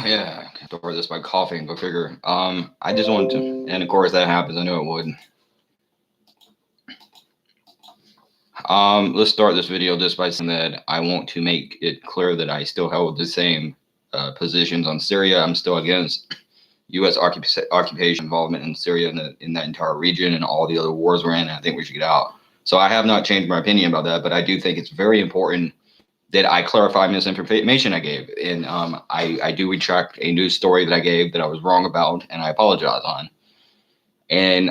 Yeah, I start this by coughing, go figure. I just wanted to, and of course that happens. I knew it would. Let's start this video just by saying that I want to make it clear that I still hold the same positions on Syria. I'm still against U.S. occupation involvement in Syria and in that entire region and all the other wars we're in. And I think we should get out. So I have not changed my opinion about that, but I do think it's very important that I clarify misinformation I gave. And I do retract a news story that I gave that I was wrong about, and I apologize on. And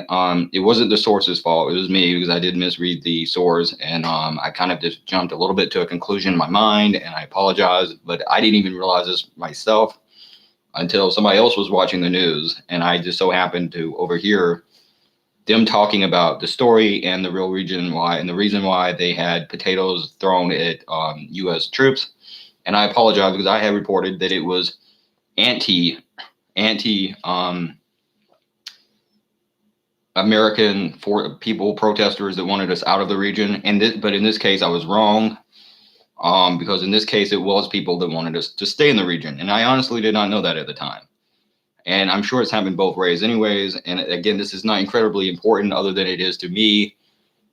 it wasn't the source's fault. It was me because I did misread the source, and I kind of just jumped a little bit to a conclusion in my mind, and I apologize. But I didn't even realize this myself until somebody else was watching the news, and I just so happened to overhear them talking about the story and the real reason why, and the reason why they had potatoes thrown at U.S. troops. And I apologize because I had reported that it was anti American for people, protesters that wanted us out of the region. But in this case, I was wrong. Because in this case, it was people that wanted us to stay in the region. And I honestly did not know that at the time. And I'm sure it's happened both ways anyways. And again, this is not incredibly important other than it is to me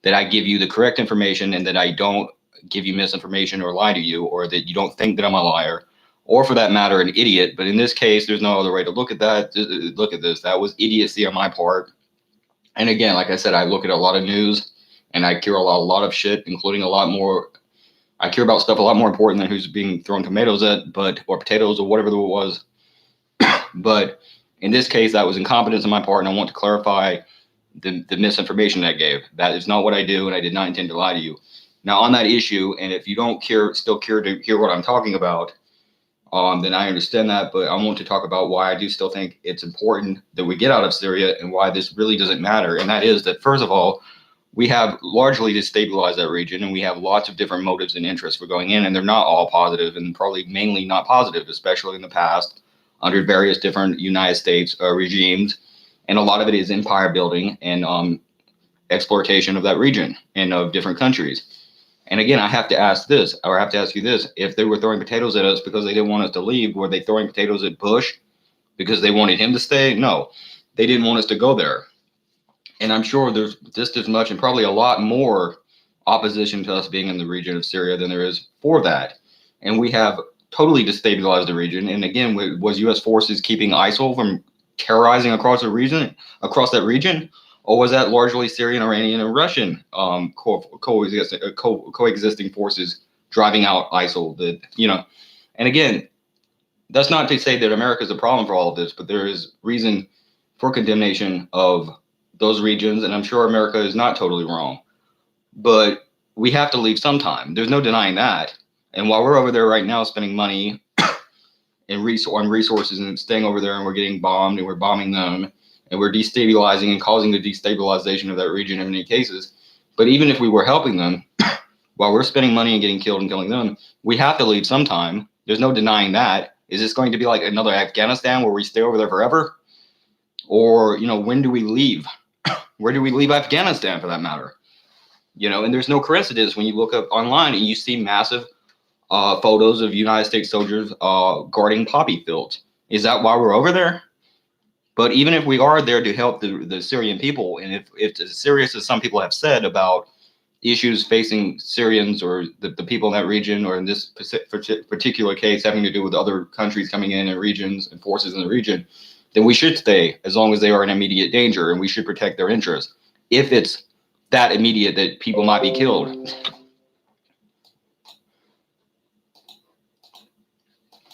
that I give you the correct information and that I don't give you misinformation or lie to you, or that you don't think that I'm a liar, or for that matter, an idiot. But in this case, there's no other way to look at that. Look at this. That was idiocy on my part. And again, like I said, I look at a lot of news and I care a lot of shit, including a lot more. I care about stuff a lot more important than who's being thrown tomatoes at, or potatoes or whatever it was. But in this case, that was incompetence on my part, and I want to clarify the misinformation I gave. That is not what I do, and I did not intend to lie to you. Now, on that issue, and if you don't still care to hear what I'm talking about, then I understand that. But I want to talk about why I do still think it's important that we get out of Syria and why this really doesn't matter. And that is that, first of all, we have largely destabilized that region, and we have lots of different motives and interests for going in, and they're not all positive, and probably mainly not positive, especially in the past, under various different United States regimes. And a lot of it is empire building and exploitation of that region and of different countries. And again, I have to ask this, or I have to ask you this. If they were throwing potatoes at us because they didn't want us to leave, were they throwing potatoes at Bush because they wanted him to stay? No, they didn't want us to go there. And I'm sure there's just as much and probably a lot more opposition to us being in the region of Syria than there is for that. And we have totally destabilized the region. And again, was U.S. forces keeping ISIL from terrorizing across that region? Or was that largely Syrian, Iranian, and Russian coexisting forces driving out ISIL? And again, that's not to say that America is a problem for all of this, but there is reason for condemnation of those regions, and I'm sure America is not totally wrong. But we have to leave sometime. There's no denying that. And while we're over there right now spending money and on resources and staying over there, and we're getting bombed and we're bombing them, and we're destabilizing and causing the destabilization of that region in many cases. But even if we were helping them, while we're spending money and getting killed and killing them, we have to leave sometime. There's no denying that. Is this going to be like another Afghanistan where we stay over there forever? Or, when do we leave? Where do we leave Afghanistan, for that matter? And there's no coincidence when you look up online and you see massive photos of United States soldiers guarding poppy fields. Is that why we're over there? But even if we are there to help the Syrian people, and if it's as serious as some people have said about issues facing Syrians or the people in that region, or in this particular case having to do with other countries coming in and regions and forces in the region, then we should stay as long as they are in immediate danger, and we should protect their interests. If it's that immediate that people might be killed.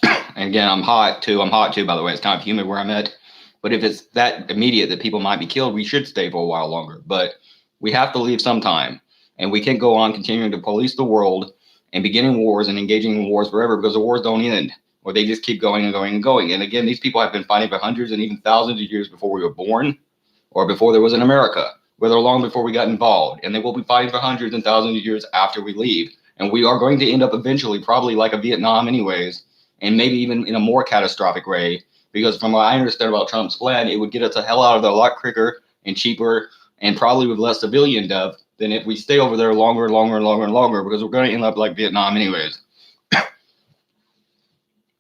And again, I'm hot too, by the way. It's kind of humid where I'm at. But if it's that immediate that people might be killed, we should stay for a while longer. But we have to leave sometime. And we can't go on continuing to police the world and beginning wars and engaging in wars forever, because the wars don't end, or they just keep going and going and going. And again, these people have been fighting for hundreds and even thousands of years before we were born, or before there was an America, whether long before we got involved. And they will be fighting for hundreds and thousands of years after we leave. And we are going to end up eventually, probably like a Vietnam anyways, and maybe even in a more catastrophic way. Because from what I understand about Trump's plan, it would get us the hell out of there a lot quicker and cheaper, and probably with less civilian death than if we stay over there longer and longer and longer and longer, because we're going to end up like Vietnam anyways.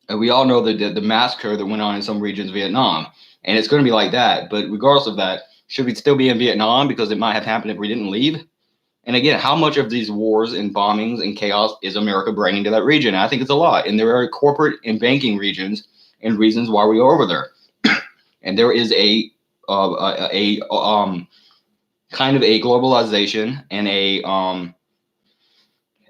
And we all know the massacre that went on in some regions of Vietnam. And it's going to be like that. But regardless of that, should we still be in Vietnam because it might have happened if we didn't leave? And again, how much of these wars and bombings and chaos is America bringing to that region? I think it's a lot. And there are corporate and banking regions and reasons why we are over there. And there is a kind of a globalization and a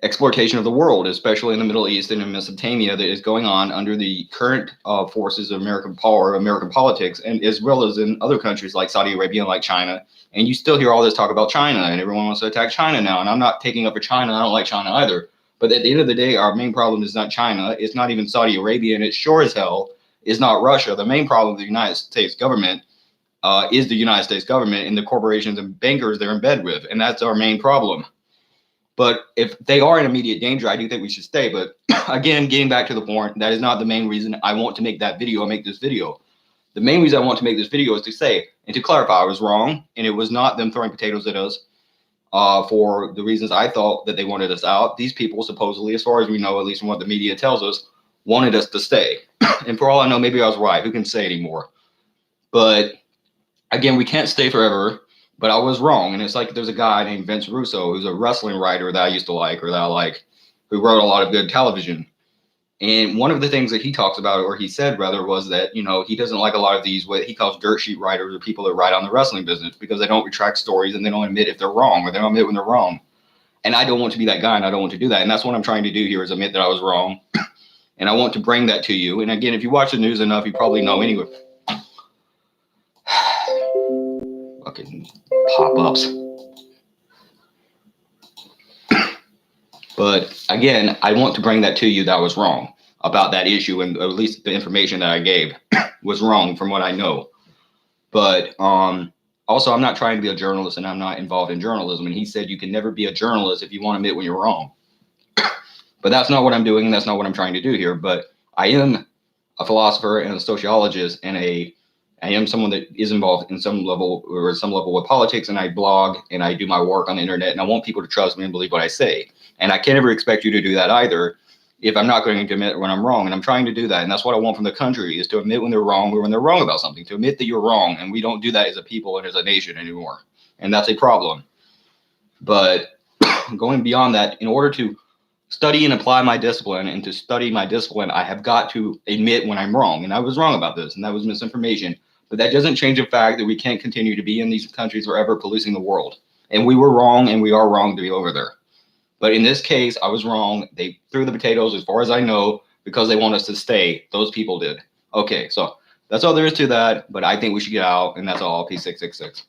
exploitation of the world, especially in the Middle East and in Mesopotamia, that is going on under the current forces of American power, American politics, and as well as in other countries like Saudi Arabia and like China. And you still hear all this talk about China, and everyone wants to attack China now. And I'm not taking up for China. I don't like China either. But at the end of the day, our main problem is not China. It's not even Saudi Arabia, and it sure as hell is not Russia. The main problem of the United States government is the United States government and the corporations and bankers they're in bed with. And that's our main problem. But if they are in immediate danger, I do think we should stay. But again, getting back to the point, that is not the main reason I want to make that video or make this video. The main reason I want to make this video is to say and to clarify I was wrong. And it was not them throwing potatoes at us for the reasons I thought that they wanted us out. These people supposedly, as far as we know, at least from what the media tells us, wanted us to stay. And for all I know, maybe I was right. Who can say anymore? But again, we can't stay forever. But I was wrong. And it's like there's a guy named Vince Russo, who's a wrestling writer that I used to like, or that I like, who wrote a lot of good television. And one of the things that he talks about, or he said rather, was that, you know, he doesn't like a lot of these, what he calls dirt sheet writers, or people that write on the wrestling business, because they don't retract stories and they don't admit if they're wrong, or they don't admit when they're wrong. And I don't want to be that guy, and I don't want to do that. And that's what I'm trying to do here, is admit that I was wrong. And I want to bring that to you. And again, if you watch the news enough, you probably know anyway. Fucking pop-ups. But again, I want to bring that to you, that I was wrong about that issue, and at least the information that I gave was wrong from what I know. But also, I'm not trying to be a journalist, and I'm not involved in journalism. And he said you can never be a journalist if you want to admit when you're wrong. But that's not what I'm doing, and that's not what I'm trying to do here. But I am a philosopher and a sociologist, and I am someone that is involved in some level with politics, and I blog and I do my work on the internet, and I want people to trust me and believe what I say. And I can't ever expect you to do that either if I'm not going to admit when I'm wrong. And I'm trying to do that. And that's what I want from the country, is to admit when they're wrong, or when they're wrong about something, to admit that you're wrong. And we don't do that as a people and as a nation anymore. And that's a problem. But going beyond that, in order to study and apply my discipline, and to study my discipline, I have got to admit when I'm wrong. And I was wrong about this, and that was misinformation. But that doesn't change the fact that we can't continue to be in these countries forever policing the world. And we were wrong, and we are wrong to be over there. But in this case, I was wrong. They threw the potatoes, as far as I know, because they want us to stay. Those people did. Okay, so that's all there is to that. But I think we should get out, and that's all. Peace 666.